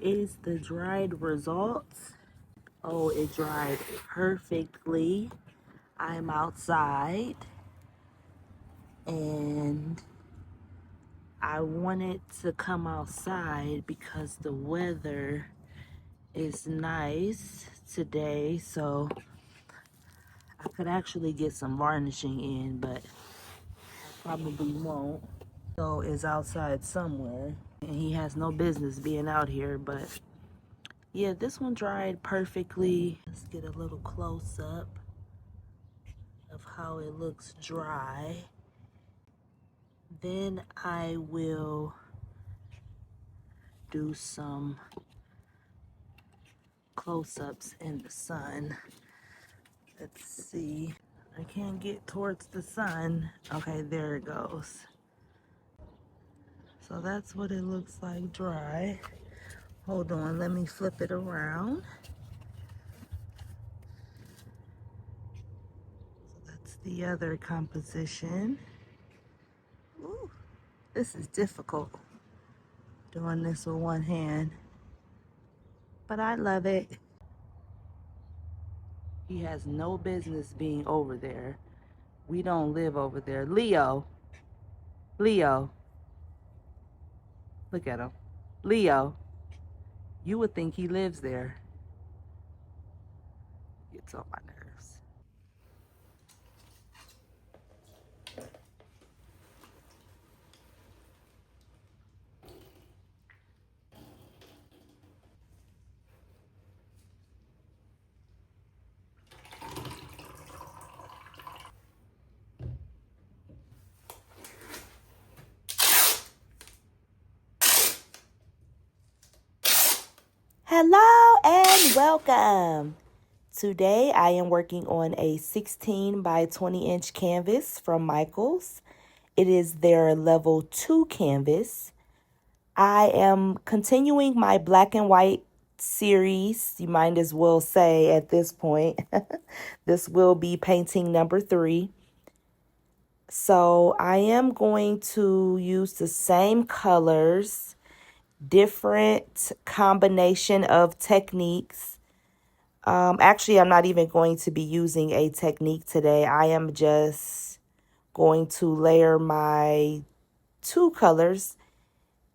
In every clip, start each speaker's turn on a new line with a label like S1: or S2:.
S1: is the dried results. Oh, it dried perfectly. I'm outside and I wanted to come outside because the weather is nice today, so I could actually get some varnishing in, but I probably won't. So is outside somewhere and he has no business being out here, but yeah, this one dried perfectly. Let's get a little close up of how it looks dry. Then I will do some close-ups in the sun. Let's see. I can't get towards the sun. Okay, there it goes. So that's what it looks like dry. Hold on, let me flip it around. So that's the other composition. Ooh, this is difficult, doing this with one hand, but I love it. He has no business being over there. We don't live over there. Leo, Leo, look at him. Leo, you would think he lives there. Gets on my nerves. Hello and welcome. Today I am working on a 16 by 20 inch canvas from Michaels. It is their level 2 canvas. I am continuing my black and white series, you might as well say at this point. This will be painting number 3. So I am going to use the same colors, different combination of techniques. Actually, I'm not even going to be using a technique today. I am just going to layer my 2 colors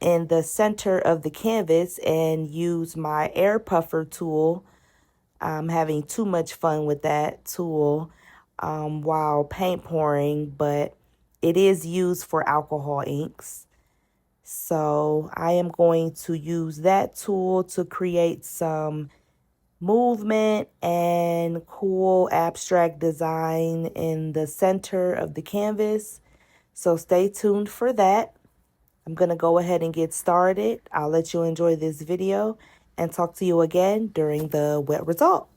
S1: in the center of the canvas and use my air puffer tool. I'm having too much fun with that tool while paint pouring, but it is used for alcohol inks. So I am going to use that tool to create some movement and cool abstract design in the center of the canvas. So stay tuned for that. I'm going to go ahead and get started. I'll let you enjoy this video and talk to you again during the wet result.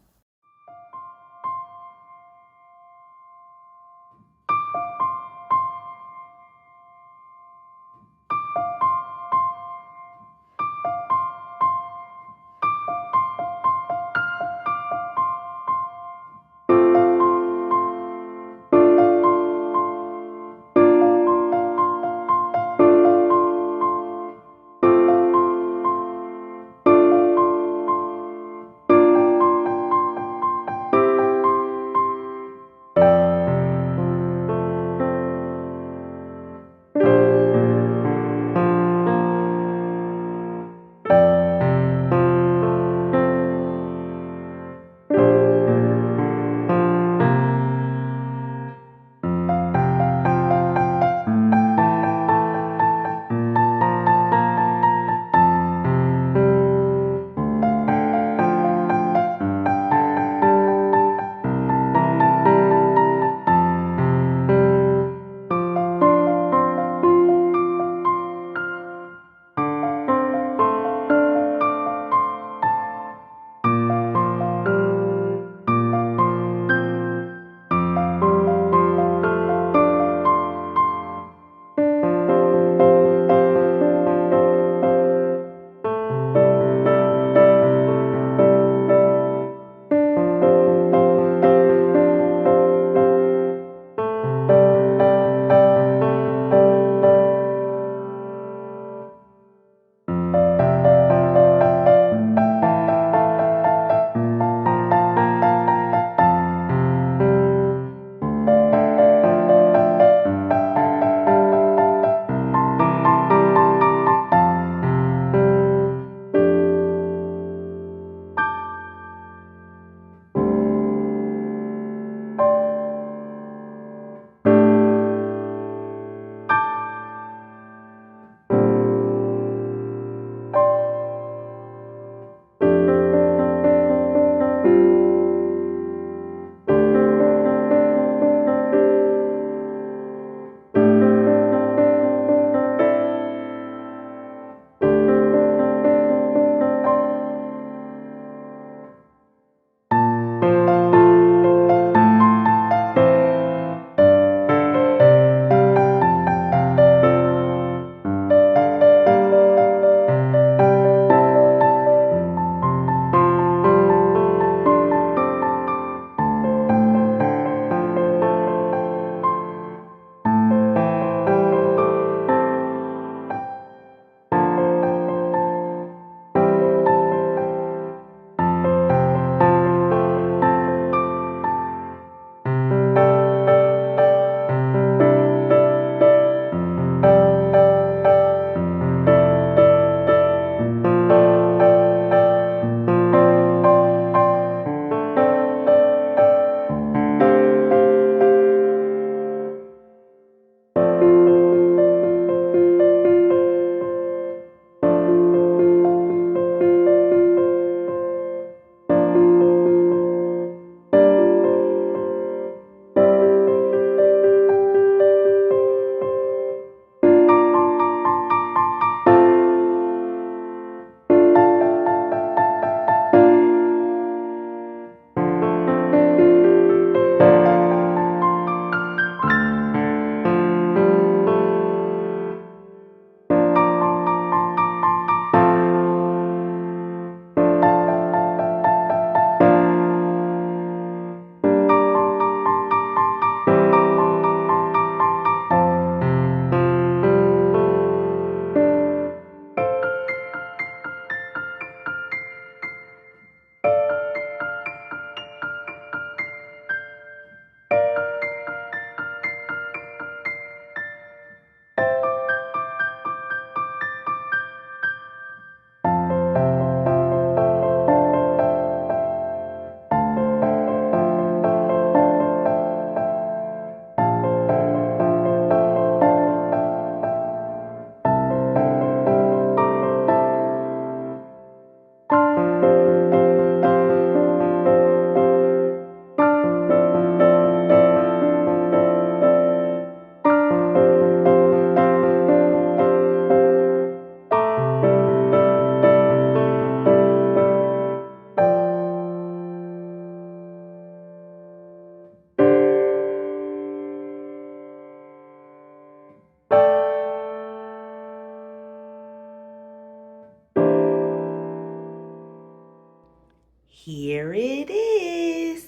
S1: here it is.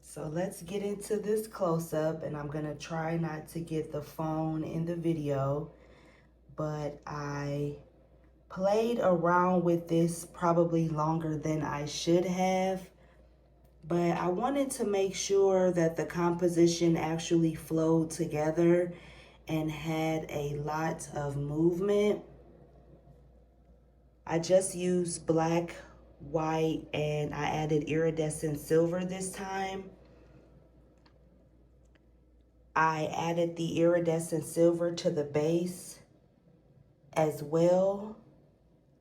S1: So let's get into this close-up, and I'm gonna try not to get the phone in the video, but I played around with this probably longer than I should have, but I wanted to make sure that the composition actually flowed together and had a lot of movement. I just used black, white, and I added iridescent silver this time. I added the iridescent silver to the base as well.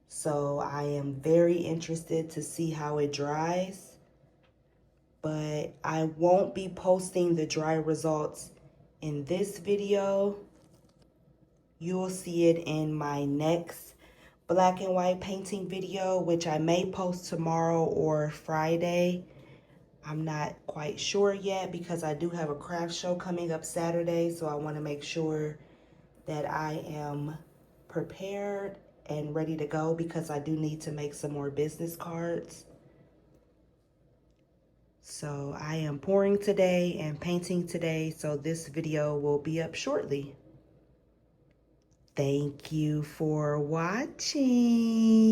S1: So I am very interested to see how it dries. But I won't be posting the dry results in this video. You'll see it in my next black and white painting video, which I may post tomorrow or Friday. I'm not quite sure yet because I do have a craft show coming up Saturday, so I want to make sure that I am prepared and ready to go because I do need to make some more business cards. So I am pouring today and painting today, so this video will be up shortly. Thank you for watching.